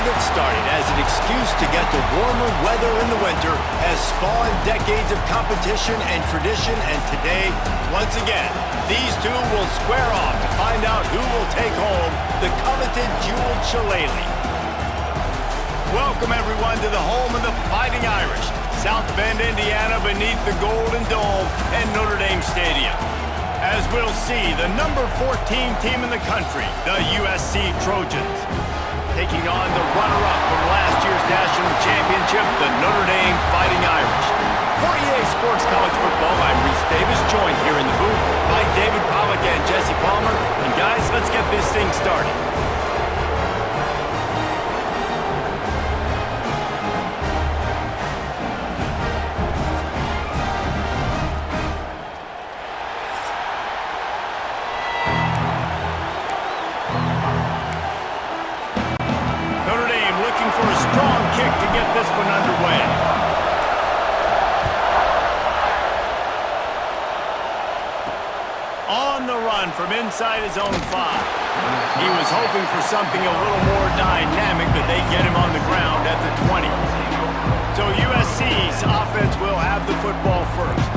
get started, as an excuse to get to warmer weather in the winter has spawned decades of competition and tradition, and today, once again, these two will square off to find out who will take home the coveted jeweled shillelagh. Welcome, everyone, to the home of the Fighting Irish, South Bend, Indiana, beneath the Golden Dome and Notre Dame Stadium. As we'll see, the number 14 team in the country, the USC Trojans, taking on the runner-up from last year's national championship, the Notre Dame Fighting Irish. For EA Sports College Football, I'm Reese Davis, joined here in the booth by David Pollack and Jesse Palmer. And guys, let's get this thing started. To get this one underway. On the run from inside his own 5. He was hoping for something a little more dynamic, but they get him on the ground at the 20. So USC's offense will have the football first.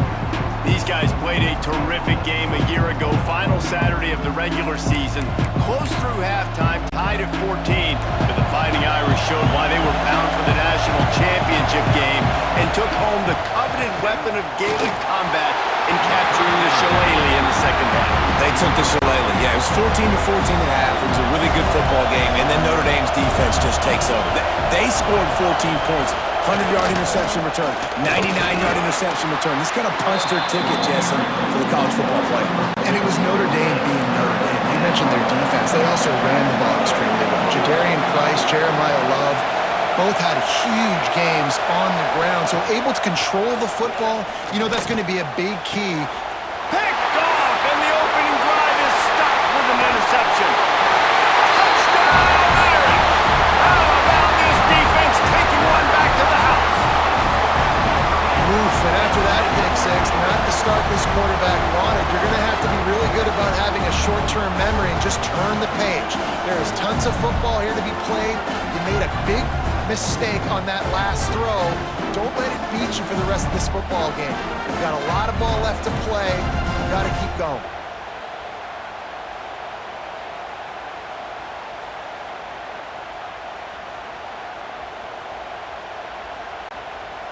These guys played a terrific game a year ago, final Saturday of the regular season. Close through halftime, tied at 14, but the Fighting Irish showed why they were bound for the national championship game and took home the coveted weapon of Gaelic combat in capturing the shillelagh in the second half. They took the shillelagh. Yeah, it was 14-14 at half. It was a really good football game, and then Notre Dame's defense just takes over. They scored 14 points. 100-yard interception return, 99-yard interception return. This kind of punched their ticket, Jesse, for the college football player. And it was Notre Dame being Notre Dame. You mentioned their defense. They also ran the ball extremely well. Jadarian Price, Jeremiah Love, both had huge games on the ground. So able to control the football, you know that's going to be a big key. Picked off, and the opening drive is stopped with an interception. Touchdown, Irish! How about this defense taking one back to the house? Oof, and after that pick six, not the start this quarterback wanted. You're going to have to be really good about having a short-term memory and just turn the page. There is tons of football here to be played. You made a big mistake on that last throw. Don't let it beat you for the rest of this football game. You've got a lot of ball left to play. You've got to keep going.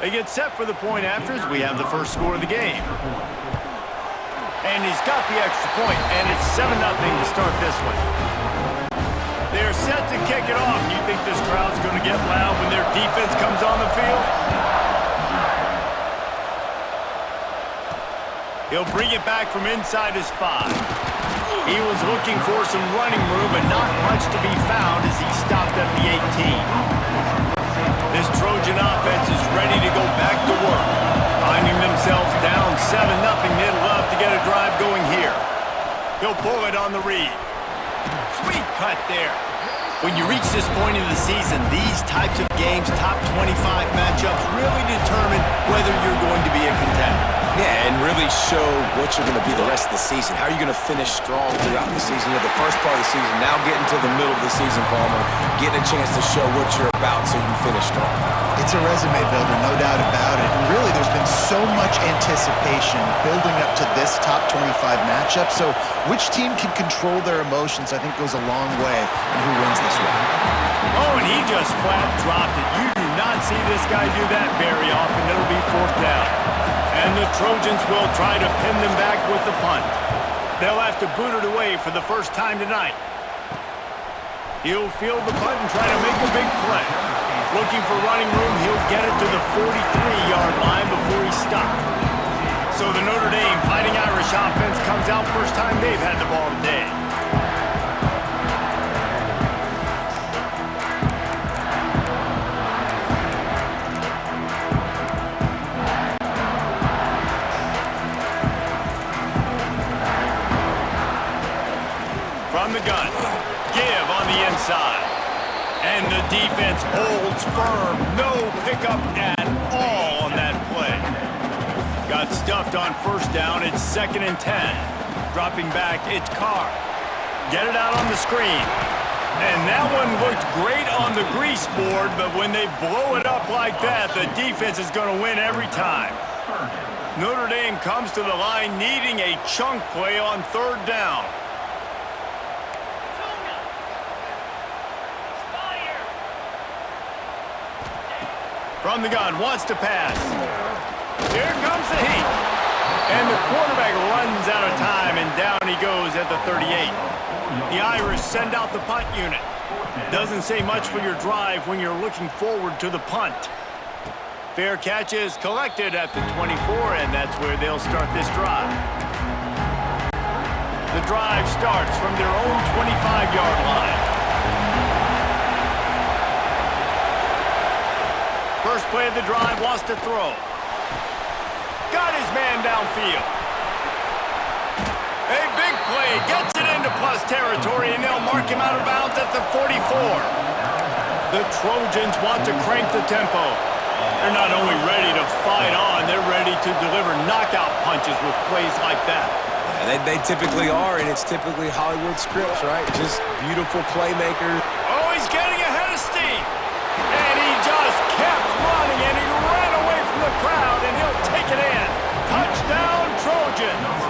They get set for the point after as we have the first score of the game. And he's got the extra point, and it's 7-0 to start this one. They're set to kick it off. You think this crowd's going to get loud when their defense comes on the field? He'll bring it back from inside his 5. He was looking for some running room, but not much to be found as he stopped at the 18. This Trojan offense is ready to go back to work. Finding themselves down 7-0, they'd love to get a drive going here. He'll pull it on the read. Sweet cut there. When you reach this point in the season, these types of games, top 25 matchups, really determine whether you're going to be a contender. Yeah, and really show what you're going to be the rest of the season. How are you going to finish strong throughout the season? You know, the first part of the season, now getting to the middle of the season, Palmer, getting a chance to show what you're about so you can finish strong. It's a resume builder, no doubt about it. And really, there's been so much anticipation building up to this top 25 matchup. So which team can control their emotions, I think, goes a long way in who wins this one. Oh, and he just flat dropped it. You do not see this guy do that very often. It'll be 4th down. And the Trojans will try to pin them back with the punt. They'll have to boot it away for the first time tonight. He'll field the punt and try to make a big play. Looking for running room, he'll get it to the 43-yard line before he stopped. So the Notre Dame Fighting Irish offense comes out first time they've had the ball today. From the gun, give on the inside. And the defense holds firm. No pickup at all on that play. Got stuffed on first down. It's 2nd and 10. Dropping back, it's Carr. Get it out on the screen. And that one looked great on the grease board, but when they blow it up like that, the defense is going to win every time. Notre Dame comes to the line needing a chunk play on third down. From the gun, wants to pass. Here comes the heat. And the quarterback runs out of time, and down he goes at the 38. The Irish send out the punt unit. Doesn't say much for your drive when you're looking forward to the punt. Fair catch is collected at the 24, and that's where they'll start this drive. The drive starts from their own 25-yard line. First play of the drive, wants to throw. Got his man downfield. A big play, gets it into plus territory, and they'll mark him out of bounds at the 44. The Trojans want to crank the tempo. They're not only ready to fight on, they're ready to deliver knockout punches with plays like that. Yeah, they typically are, and it's typically Hollywood scripts, right? Just beautiful playmakers. Oh, he's getting ahead of steam. And he just kept running, and he ran away from the crowd, and he'll take it in. Touchdown, Trojans.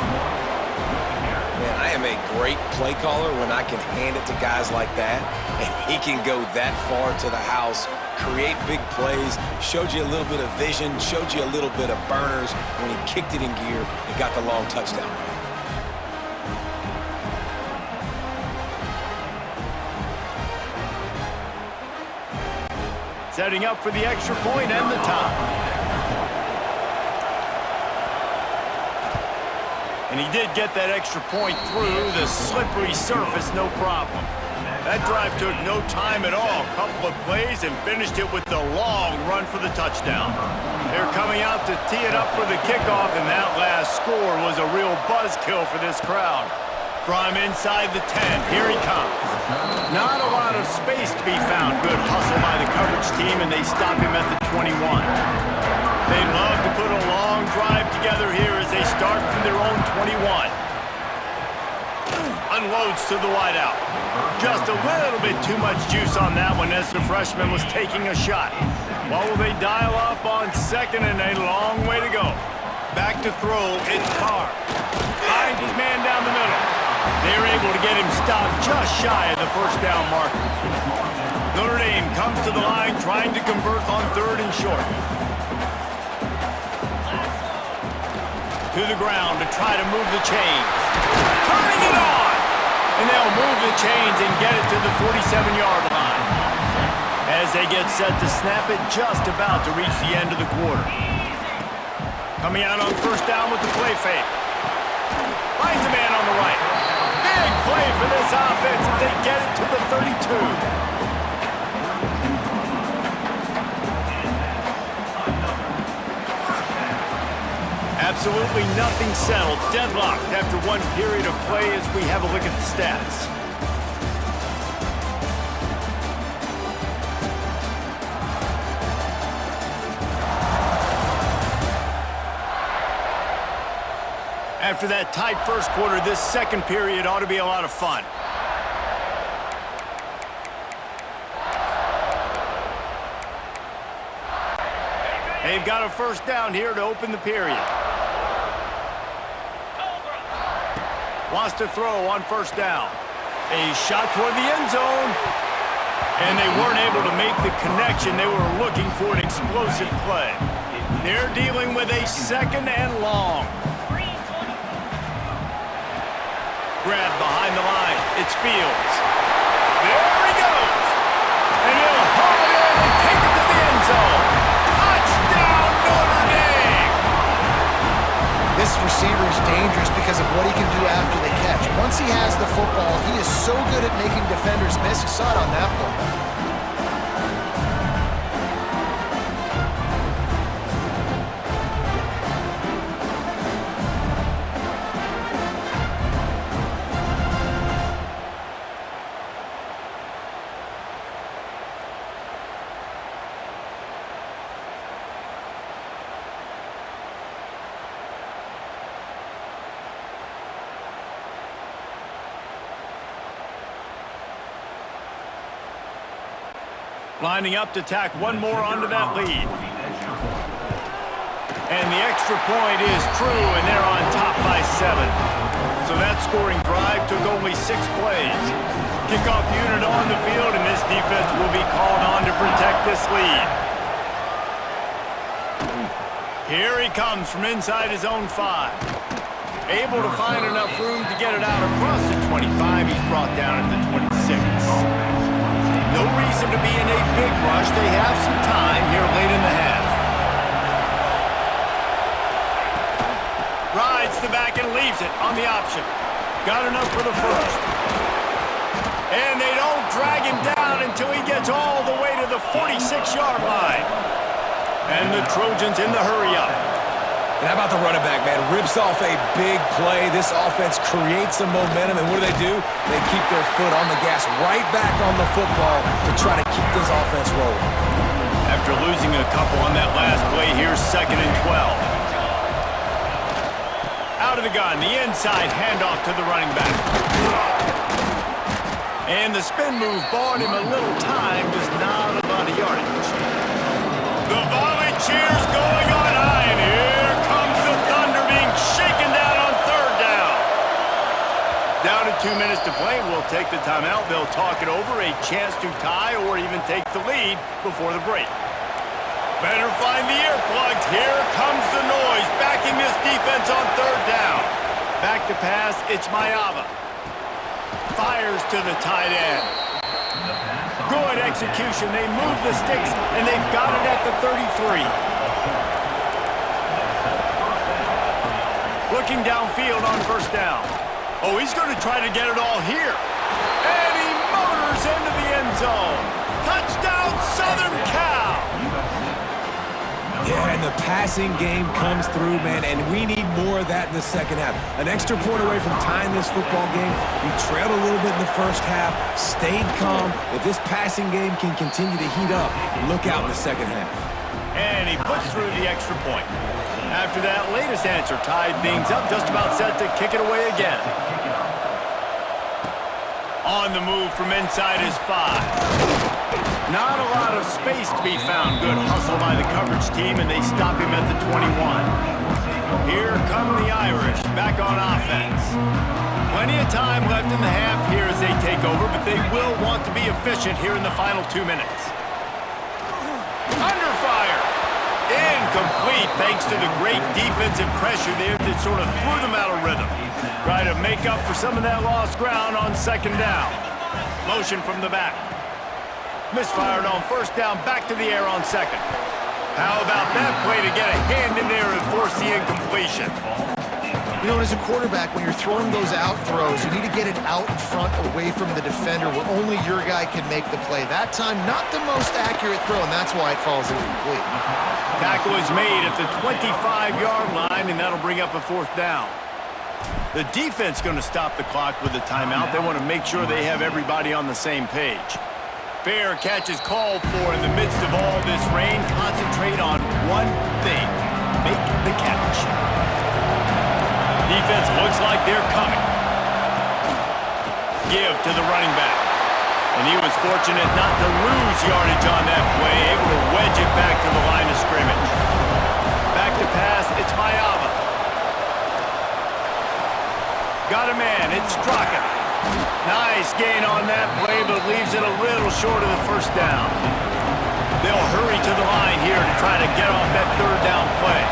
Man, I am a great play caller when I can hand it to guys like that, and he can go that far to the house, create big plays, showed you a little bit of vision, showed you a little bit of burners when he kicked it in gear and got the long touchdown. Setting up for the extra point and the top. And he did get that extra point through the slippery surface, no problem. That drive took no time at all. Couple of plays and finished it with the long run for the touchdown. They're coming out to tee it up for the kickoff, and that last score was a real buzzkill for this crowd. From inside the 10, here he comes. Not a lot of space to be found. Good hustle by the coverage team, and they stop him at the 21. They'd love to put a long drive together here as they start from their own 21. Unloads to the wideout. Just a little bit too much juice on that one as the freshman was taking a shot. What will they dial up on second, and a long way to go? Back to throw, it's Carr. Finds his man down the middle. They're able to get him stopped just shy of the first down marker. Notre Dame comes to the line trying to convert on third and short. To the ground to try to move the chains. Turning it on! And they'll move the chains and get it to the 47-yard line. As they get set to snap it, just about to reach the end of the quarter. Coming out on first down with the play fake. Finds a man on the right. Big play for this offense as they get it to the 32. Absolutely nothing settled. Deadlocked after one period of play as we have a look at the stats. After that tight first quarter, this second period ought to be a lot of fun. They've got a first down here to open the period. Wants to throw on first down. A shot toward the end zone. And they weren't able to make the connection. They were looking for an explosive play. They're dealing with a second and long. Grab behind the line. It's Fields. There he goes. And he'll haul it in and take it to the end zone. Touchdown, Notre Dame! This receiver is dangerous because of what he can do after the catch. Once he has the football, he is so good at making defenders miss. You saw it on that play. Lining up to tack one more onto that lead. And the extra point is true, and they're on top by 7. So that scoring drive took only 6 plays. Kickoff unit on the field, and this defense will be called on to protect this lead. Here he comes from inside his own 5. Able to find enough room to get it out across the 25. He's brought down at the 26. No reason to be in a big rush. They have some time here late in the half. Rides the back and leaves it on the option. Got enough for the first. And they don't drag him down until he gets all the way to the 46-yard line. And the Trojans in the hurry-up. And how about the running back, man? Rips off a big play. This offense creates some momentum, and what do? They keep their foot on the gas, right back on the football to try to keep this offense rolling. After losing a couple on that last play, here's 2nd and 12. Out of the gun, the inside handoff to the running back. And the spin move bought him a little time, just not a lot of yardage. The volley cheers going on high, and here comes the Thunder being shaken down on 3rd down. Down to 2 minutes to play, we'll take the timeout. They'll talk it over, a chance to tie or even take the lead before the break. Better find the earplugs. Here comes the noise, backing this defense on 3rd down. Back to pass, it's Mayava. Fires to the tight end. Good execution. They move the sticks, and they've got it at the 33. Looking downfield on 1st down. Oh, he's going to try to get it all here. And he motors into the end zone. Touchdown, Southern Cal! Yeah, and the passing game comes through, man, and we need more of that in the second half. An extra point away from tying this football game. We trailed a little bit in the first half, stayed calm. If this passing game can continue to heat up, look out in the second half. And he puts through the extra point. After that latest answer tied things up, just about set to kick it away again. On the move from inside his 5. Not a lot of space to be found. Good hustle by the coverage team, and they stop him at the 21. Here come the Irish, back on offense. Plenty of time left in the half here as they take over, but they will want to be efficient here in the final 2 minutes. Under fire! Incomplete, thanks to the great defensive pressure there that sort of threw them out of rhythm. Try to make up for some of that lost ground on 2nd down. Motion from the back. Misfired on 1st down, back to the air on 2nd. How about that play to get a hand in there and force the incompletion? You know, as a quarterback, when you're throwing those out throws, you need to get it out in front away from the defender where only your guy can make the play. That time, not the most accurate throw, and that's why it falls incomplete. Tackle is made at the 25-yard line, and that'll bring up a 4th down. The defense going to stop the clock with a timeout. They want to make sure they have everybody on the same page. Fair catch is called for in the midst of all this rain. Concentrate on one thing. Make the catch. Defense looks like they're coming. Give to the running back. And he was fortunate not to lose yardage on that play, able to wedge it back to the line of scrimmage. Back to pass, it's Mayava. Got a man, it's Straka. Nice gain on that play, but leaves it a little short of the 1st down. They'll hurry to the line here to try to get off that 3rd down play.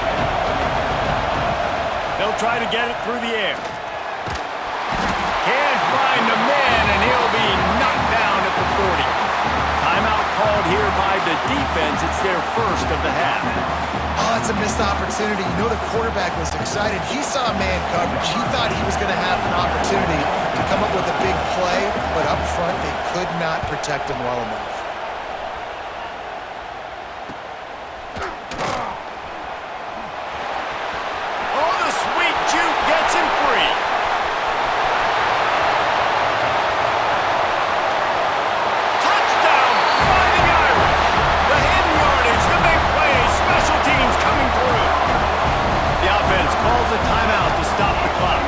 They'll try to get it through the air. Can't find the man, and he'll be knocked down at the 40. Timeout called here by the defense. It's their 1st of the half. Oh, it's a missed opportunity. You know the quarterback was excited. He saw man coverage. He thought he was going to have an opportunity to come up with a big play, but up front, they could not protect him well enough. Oh, the sweet juke gets him free. Touchdown, Fighting Irish. The hidden yardage, the big play, special teams coming through. The offense calls a timeout to stop the clock.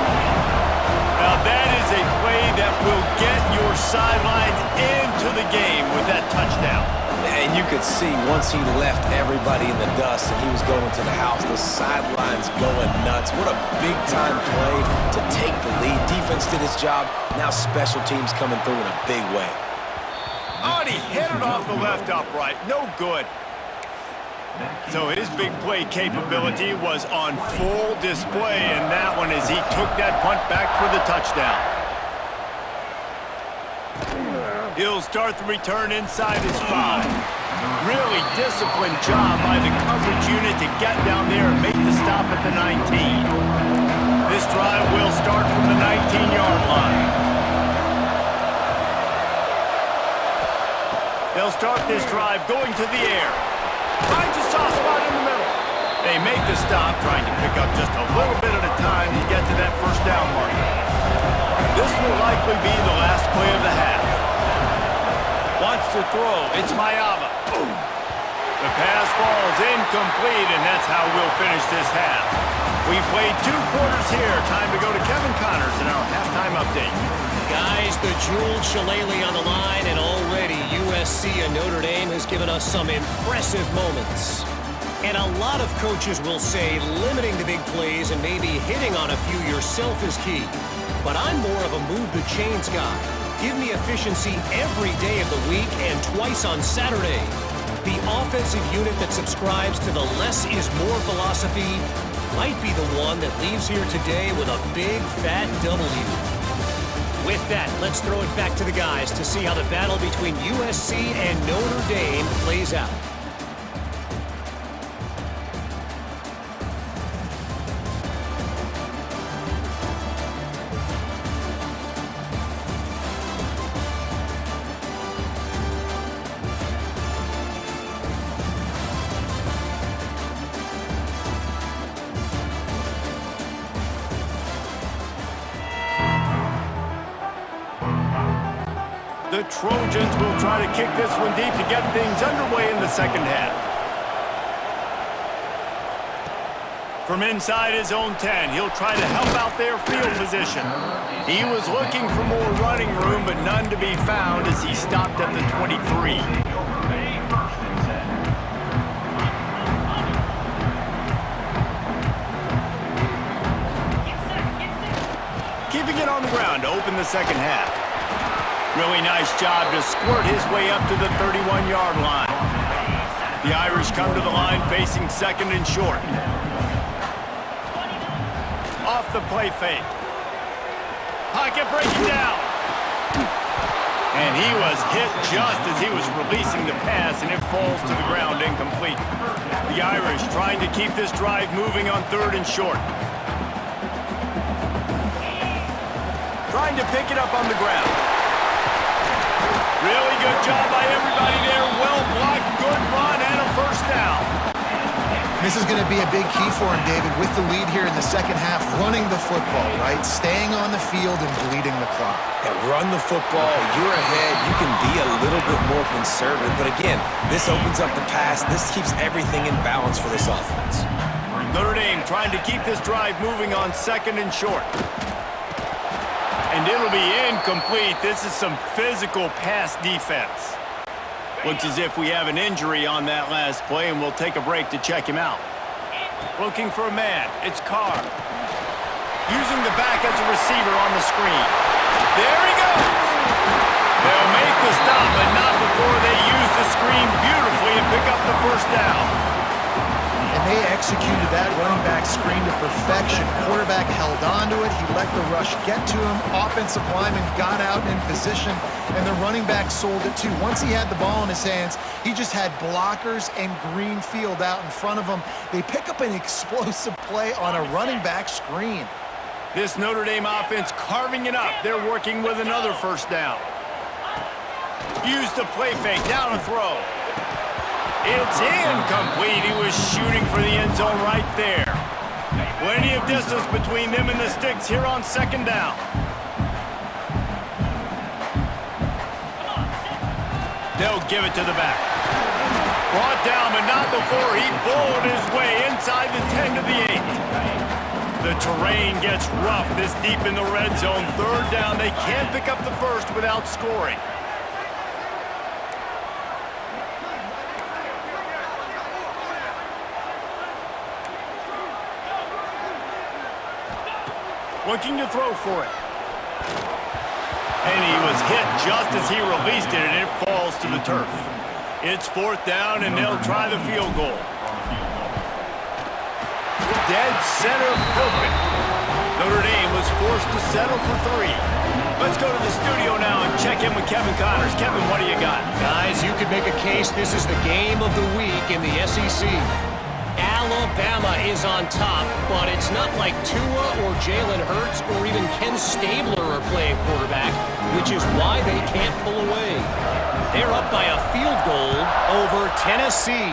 Now that is a play that will get your sidelines into the game with that touchdown. And you could see once he left everybody in the dust and he was going to the house, the sidelines going nuts. What a big-time play to take the lead. Defense did its job. Now special teams coming through in a big way. Oh, and he hit it off the left upright. No good. So his big play capability was on full display in that one as he took that punt back for the touchdown. He'll start the return inside his 5. Really disciplined job by the coverage unit to get down there and make the stop at the 19. This drive will start from the 19-yard line. They'll start this drive going to the air. Finds a soft spot in the middle. They make the stop, trying to pick up just a little bit at a time to get to that first down mark. This will likely be the last play of the half. Wants to throw. It's Mayava. The pass falls incomplete, and that's how we'll finish this half. We've played 2 quarters here. Time to go to Kevin Connors in our halftime update. Guys, the jeweled shillelagh on the line, and already USC and Notre Dame has given us some impressive moments. And a lot of coaches will say limiting the big plays and maybe hitting on a few yourself is key. But I'm more of a move the chains guy. Give me efficiency every day of the week and twice on Saturday. The offensive unit that subscribes to the less is more philosophy might be the one that leaves here today with a big fat W. With that, let's throw it back to the guys to see how the battle between USC and Notre Dame plays out. The Trojans will try to kick this one deep to get things underway in the second half. From inside his own 10, he'll try to help out their field position. He was looking for more running room, but none to be found as he stopped at the 23. Keeping it on the ground to open the second half. Really nice job to squirt his way up to the 31-yard line. The Irish come to the line facing second and short. Off the play fake. Pocket breaking down. And he was hit just as he was releasing the pass, and it falls to the ground incomplete. The Irish trying to keep this drive moving on third and short. Trying to pick it up on the ground. Really good job by everybody there. Well blocked, good run, and a first down. This is going to be a big key for him, David, with the lead here in the second half, running the football, right? Staying on the field and bleeding the clock. Yeah, run the football. You're ahead. You can be a little bit more conservative. But again, this opens up the pass. This keeps everything in balance for this offense. Notre Dame trying to keep this drive moving on second and short. And it'll be incomplete. This is some physical pass defense. Looks as if we have an injury on that last play, and we'll take a break to check him out. Looking for a man. It's Carr. Using the back as a receiver on the screen. There he goes. They'll make the stop, but not before they use the screen beautifully and pick up the first down. And they executed that running back screen to perfection. Quarterback held on to it. He let the rush get to him. Offensive lineman got out in position, and the running back sold it too. Once he had the ball in his hands, he just had blockers and green field out in front of him. They pick up an explosive play on a running back screen. This Notre Dame offense carving it up. They're working with another first down. Use the play fake. Now to throw. It's incomplete. He was shooting for the end zone right there. Plenty of distance between them and the sticks here on second down. They'll give it to the back. Brought down, but not before he bowled his way inside the 10 to the 8. The terrain gets rough this deep in the red zone. Third down. They can't pick up the first without scoring. Looking to throw for it. And he was hit just as he released it, and it falls to the turf. It's 4th down, and they'll try the field goal. Dead center perfect. Notre Dame was forced to settle for 3. Let's go to the studio now and check in with Kevin Connors. Kevin, what do you got? Guys, you could make a case this is the game of the week in the SEC. Alabama is on top, but it's not like Tua or Jalen Hurts or even Ken Stabler are playing quarterback, which is why they can't pull away. They're up by a field goal over Tennessee.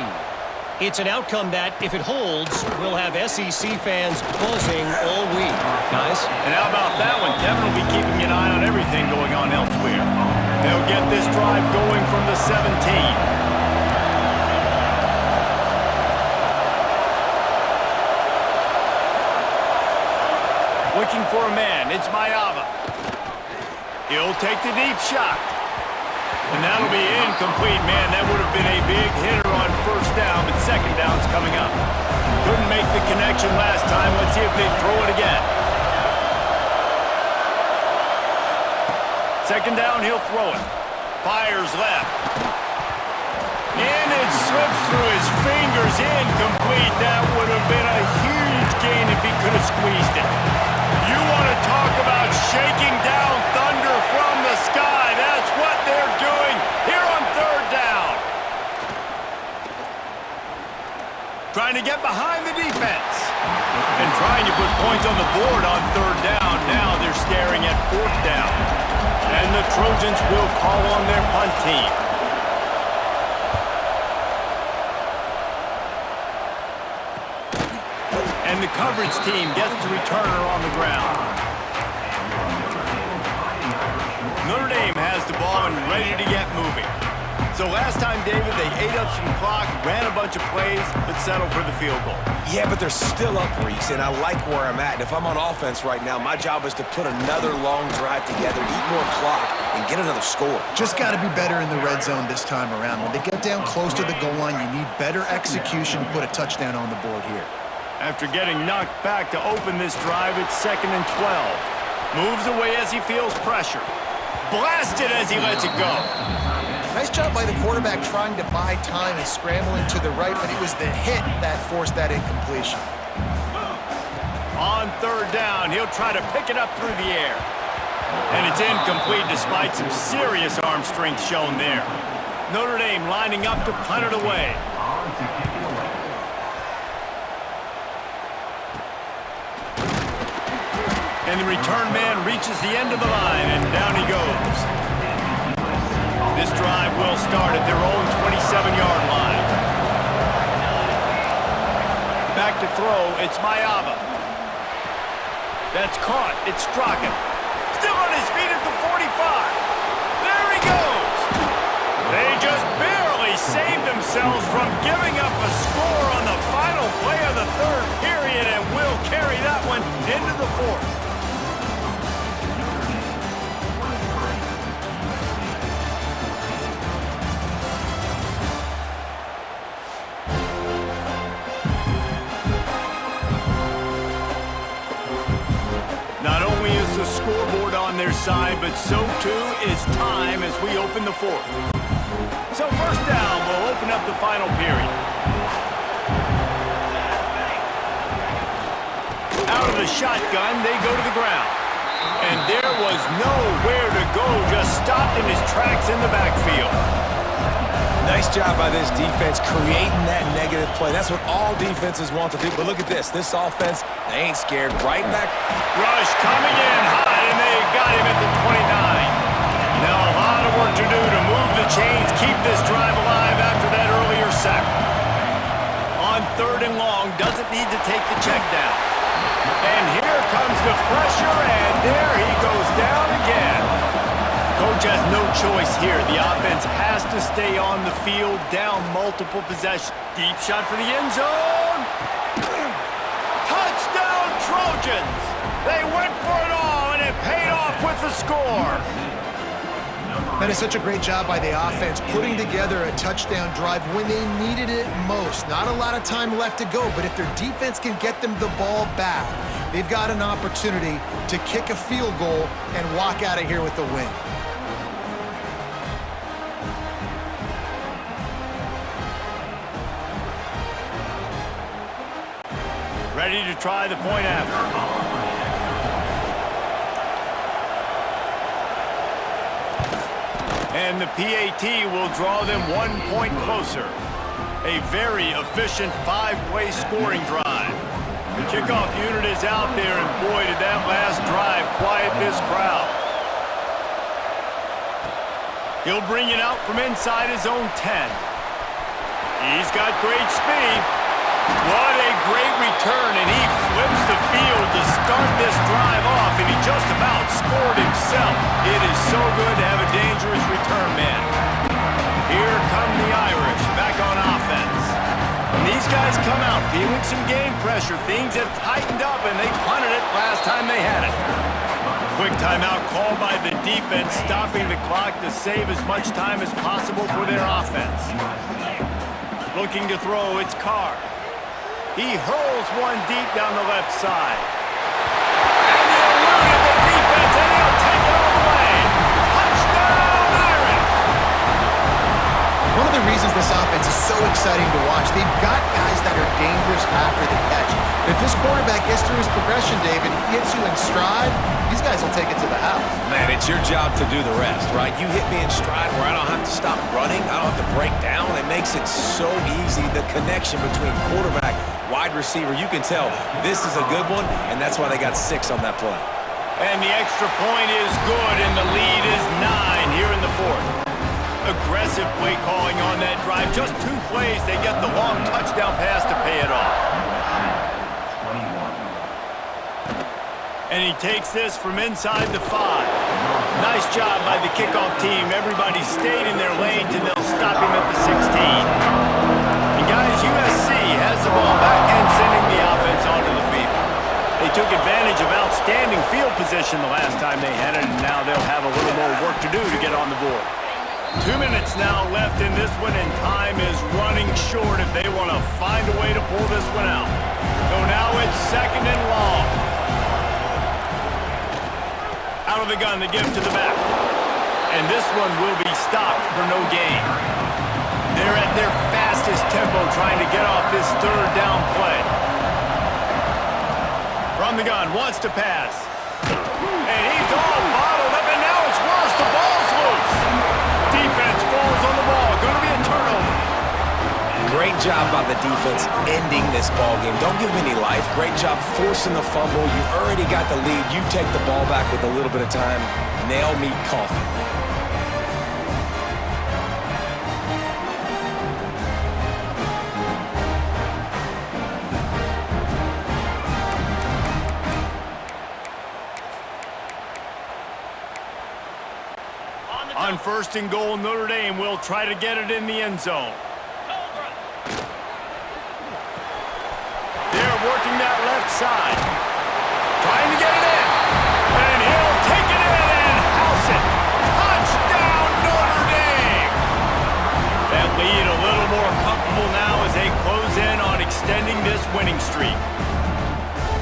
It's an outcome that, if it holds, will have SEC fans buzzing all week. Guys? And how about that one? Kevin will be keeping an eye on everything going on elsewhere. They'll get this drive going from the 17. Looking for a man. It's Mayava. He'll take the deep shot. And that'll be incomplete. Man, that would have been a big hitter on 1st down, but 2nd down's coming up. Couldn't make the connection last time. Let's see if they throw it again. 2nd down, he'll throw it. Fires left. And it slips through his fingers. Incomplete. That would have been a huge gain if he could have squeezed it. You want to talk about shaking down thunder from the sky. That's what they're doing here on 3rd down. Trying to get behind the defense. And trying to put points on the board on 3rd down. Now they're staring at 4th down. And the Trojans will call on their punt team. And the coverage team gets the returner on the ground. Notre Dame has the ball and ready to get moving. So last time, David, they ate up some clock, ran a bunch of plays, but settled for the field goal. Yeah, but they're still up, Reese, and I like where I'm at. And if I'm on offense right now, my job is to put another long drive together, eat more clock, and get another score. Just got to be better in the red zone this time around. When they get down close to the goal line, you need better execution to put a touchdown on the board here. After getting knocked back to open this drive, it's 2nd and 12. Moves away as he feels pressure. Blasted as he lets it go. Nice job by the quarterback trying to buy time and scrambling to the right, but it was the hit that forced that incompletion. On 3rd down, he'll try to pick it up through the air. And it's incomplete despite some serious arm strength shown there. Notre Dame lining up to punt it away. And the return man reaches the end of the line, and down he goes. This drive will start at their own 27-yard line. Back to throw, it's Mayava. That's caught, it's Strachan. Still on his feet at the 45. There he goes. They just barely saved themselves from giving up a score on the final play of the 3rd period, and will carry that one into the 4th. The scoreboard on their side, but so too is time as we open the 4th. So 1st down will open up the final period. Out of the shotgun, they go to the ground. And there was nowhere to go, just stopped in his tracks in the backfield. Nice job by this defense creating that negative play. That's what all defenses want to do. But look at this. This offense, they ain't scared. Right back. Rush coming in high, and they got him at the 29. Now a lot of work to do to move the chains, keep this drive alive after that earlier sack. On 3rd and long, doesn't need to take the check down. And here comes the pressure, and there he goes down again. Coach has no choice here. The offense has to stay on the field, down multiple possessions. Deep shot for the end zone. Touchdown, Trojans! They went for it all, and it paid off with the score. That is such a great job by the offense, putting together a touchdown drive when they needed it most. Not a lot of time left to go, but if their defense can get them the ball back, they've got an opportunity to kick a field goal and walk out of here with the win. Ready to try the point after. And the PAT will draw them 1 point closer. A very efficient 5-play scoring drive. The kickoff unit is out there, and boy, did that last drive quiet this crowd. He'll bring it out from inside his own 10. He's got great speed. What a great return, and he flips the field to start this drive off, and he just about scored himself. It is so good to have a dangerous return man. Here come the Irish back on offense. And these guys come out feeling some game pressure. Things have tightened up, and they punted it last time they had it. Quick timeout called by the defense, stopping the clock to save as much time as possible for their offense. Looking to throw, it's Carr. He hurls one deep down the left side. And the alert of the defense, and he'll take it all the way. Touchdown, Irish! One of the reasons this offense is so exciting to watch, they've got guys that are dangerous after the catch. If this quarterback gets through his progression, David, he hits you in stride, these guys will take it to the house. Man, it's your job to do the rest, right? You hit me in stride where I don't have to stop running. I don't have to break down. It makes it so easy. The connection between quarterback, wide receiver, you can tell this is a good one, and that's why they got 6 on that play. And the extra point is good, and the lead is 9 here in the fourth. Aggressive play calling on that drive. Just 2 plays, they get the long touchdown pass to pay it off. And he takes this from inside the 5. Nice job by the kickoff team. Everybody stayed in their lanes, and they'll stop him at the 16. And guys, USC has the ball back and sending the offense onto the field. They took advantage of outstanding field position the last time they had it, and now they'll have a little more work to do to get on the board. 2 minutes now left in this one, and time is running short if they want to find a way to pull this one out. So now it's 2nd and long. Out of the gun, they give to the back. And this one will be stopped for no gain. They're at their fastest tempo trying to get off this 3rd down play. From the gun, wants to pass. And he's all bottled up, and now it's worse. The ball's loose. Defense falls on the ball. Going to be a turnover. Great job by the defense ending this ball game. Don't give them any life. Great job forcing the fumble. You already got the lead. You take the ball back with a little bit of time. Nail meet coffee. On 1st and goal, Notre Dame will try to get it in the end zone. Working that left side. Trying to get it in. And he'll take it in and house it. Touchdown, Notre Dame! That lead a little more comfortable now as they close in on extending this winning streak.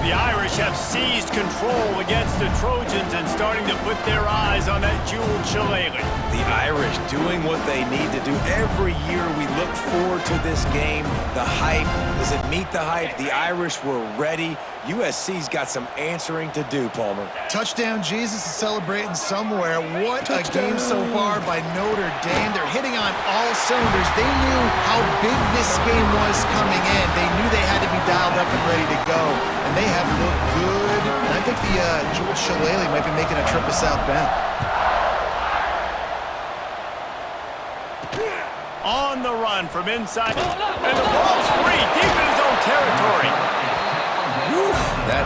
The Irish have seized control against the Trojans and starting to put their eyes on that jeweled shillelagh. The Irish doing what they need to do. Every year we look forward to this game. The hype, does it meet the hype? The Irish were ready. USC's got some answering to do, Palmer. Touchdown Jesus is celebrating somewhere. What a game so far by Notre Dame. They're hitting on all cylinders. They knew how big this game was coming in. They knew they had to be dialed up and ready to go. And they have looked good. And I think the Jewel Shillelagh might be making a trip to South Bend. On the run from inside. And the ball's free deep in his own territory.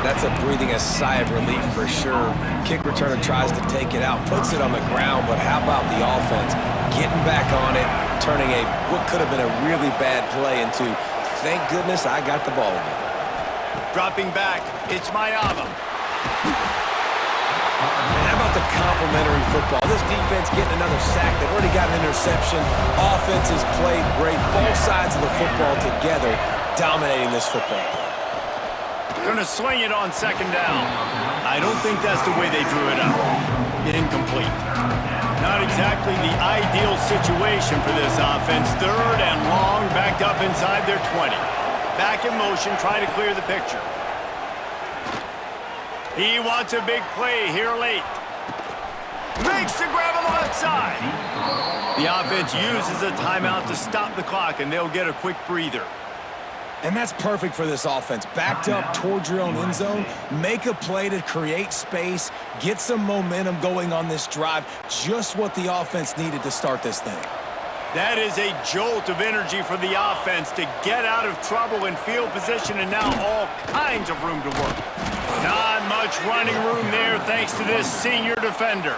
That's breathing a sigh of relief for sure. Kick returner tries to take it out, puts it on the ground, but how about the offense getting back on it, turning what could have been a really bad play into, thank goodness I got the ball again. Dropping back, it's Mayava. And how about the complementary football? This defense getting another sack. They've already got an interception. Offense has played great. Both sides of the football together, dominating this football game. Going to swing it on second down. I don't think that's the way they drew it up. Incomplete. Not exactly the ideal situation for this offense. Third and long, backed up inside their 20. Back in motion, trying to clear the picture. He wants a big play here late. Makes the grab on the left side. The offense uses a timeout to stop the clock, and they'll get a quick breather. And that's perfect for this offense. Backed up towards your own end zone, make a play to create space, get some momentum going on this drive. Just what the offense needed to start this thing. That is a jolt of energy for the offense to get out of trouble in field position, and now all kinds of room to work. Not much running room there thanks to this senior defender.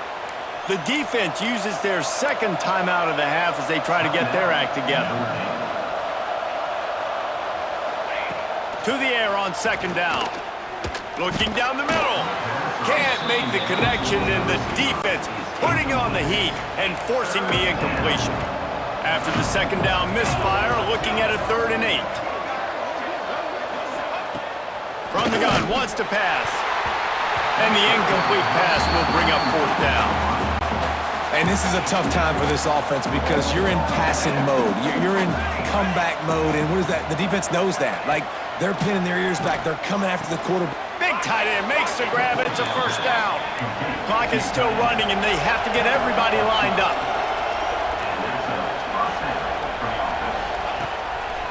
The defense uses their second timeout of the half as they try to get their act together. To the air on second down. Looking down the middle. Can't make the connection, and the defense putting on the heat and forcing the incompletion. After the second down misfire, looking at a 3rd and 8. From the gun, wants to pass. And the incomplete pass will bring up 4th down. And this is a tough time for this offense because you're in passing mode. You're in comeback mode, and what is that? The defense knows that. Like, they're pinning their ears back. They're coming after the quarterback. Big tight end makes the grab, and it's a 1st down. Clock is still running, and they have to get everybody lined up.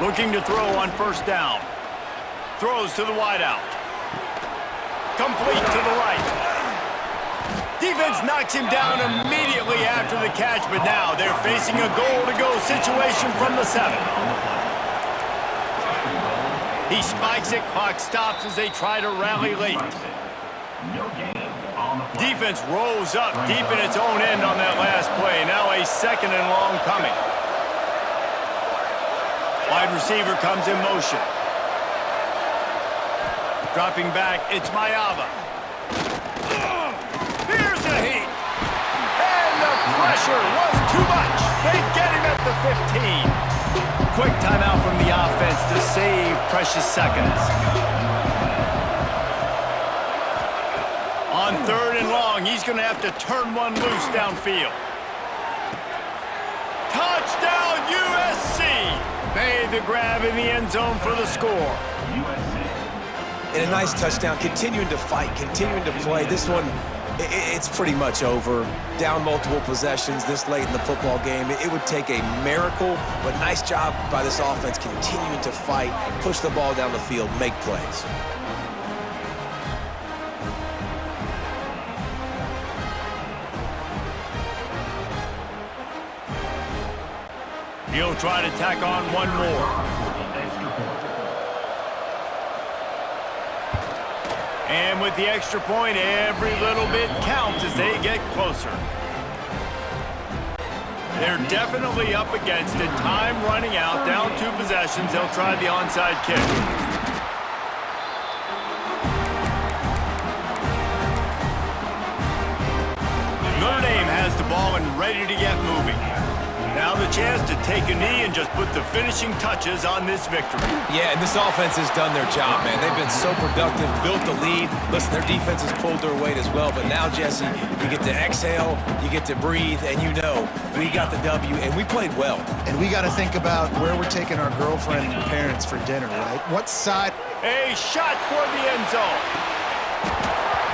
Looking to throw on 1st down. Throws to the wideout. Complete to the right. Defense knocks him down immediately after the catch, but now they're facing a goal-to-go situation from the 7. He spikes it, clock stops as they try to rally late. Defense rolls up deep in its own end on that last play. Now a 2nd and long coming. Wide receiver comes in motion. Dropping back, it's Mayava. Here's the heat. And the pressure was too much. They get him at the 15. Quick timeout from the offense to save precious seconds. On 3rd and long, he's going to have to turn one loose downfield. Touchdown, USC! Made the grab in the end zone for the score. And a nice touchdown, continuing to fight, continuing to play. This one, it's pretty much over. Down multiple possessions this late in the football game. It would take a miracle, but nice job by this offense continuing to fight, push the ball down the field, make plays. He'll try to tack on one more. And with the extra point, every little bit counts as they get closer. They're definitely up against it. Time running out, down 2 possessions. They'll try the onside kick. Notre Dame has the ball and ready to get moving. Now the chance to take a knee and just put the finishing touches on this victory. Yeah, and this offense has done their job, man. They've been so productive, built the lead. Listen, their defense has pulled their weight as well. But now, Jesse, you get to exhale, you get to breathe, and you know we got the W, and we played well. And we got to think about where we're taking our girlfriend and parents for dinner, right? What side? A shot toward the end zone.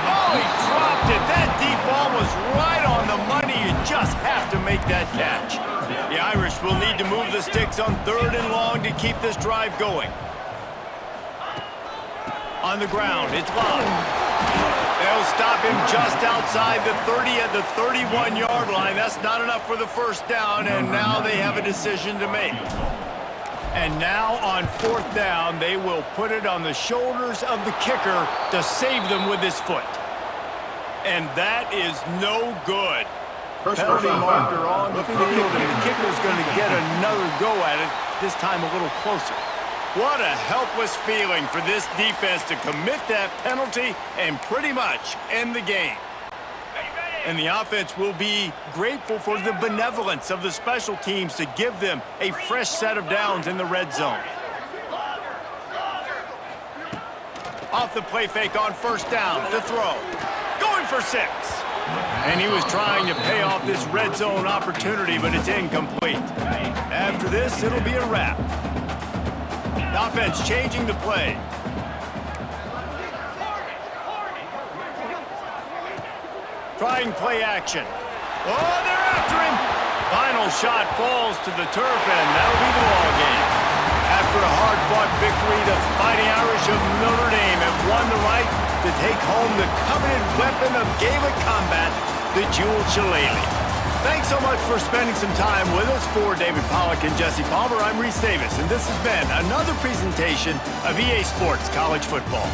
Oh, he dropped it. That deep ball was right on the money. You just have to make that catch. The Irish will need to move the sticks on 3rd and long to keep this drive going. On the ground, it's Love. They'll stop him just outside the 30 at the 31-yard line. That's not enough for the 1st down, and now they have a decision to make. And now on 4th down, they will put it on the shoulders of the kicker to save them with his foot. And that is no good. Penalty marker on the field, and the kicker's going to get another go at it, this time a little closer. What a helpless feeling for this defense to commit that penalty and pretty much end the game. And the offense will be grateful for the benevolence of the special teams to give them a fresh set of downs in the red zone. Off the play fake on first down to throw. Going for 6. And he was trying to pay off this red zone opportunity, but it's incomplete. After this, it'll be a wrap. The offense changing the play. Trying play action. Oh, they're after him. Final shot falls to the turf, and that'll be the ball game. After a hard-fought victory, the Fighting Irish of Notre Dame have won the right to take home the coveted weapon of Gaelic combat, the jeweled shillelagh. Thanks so much for spending some time with us. For David Pollack and Jesse Palmer, I'm Reese Davis, and this has been another presentation of EA Sports College Football.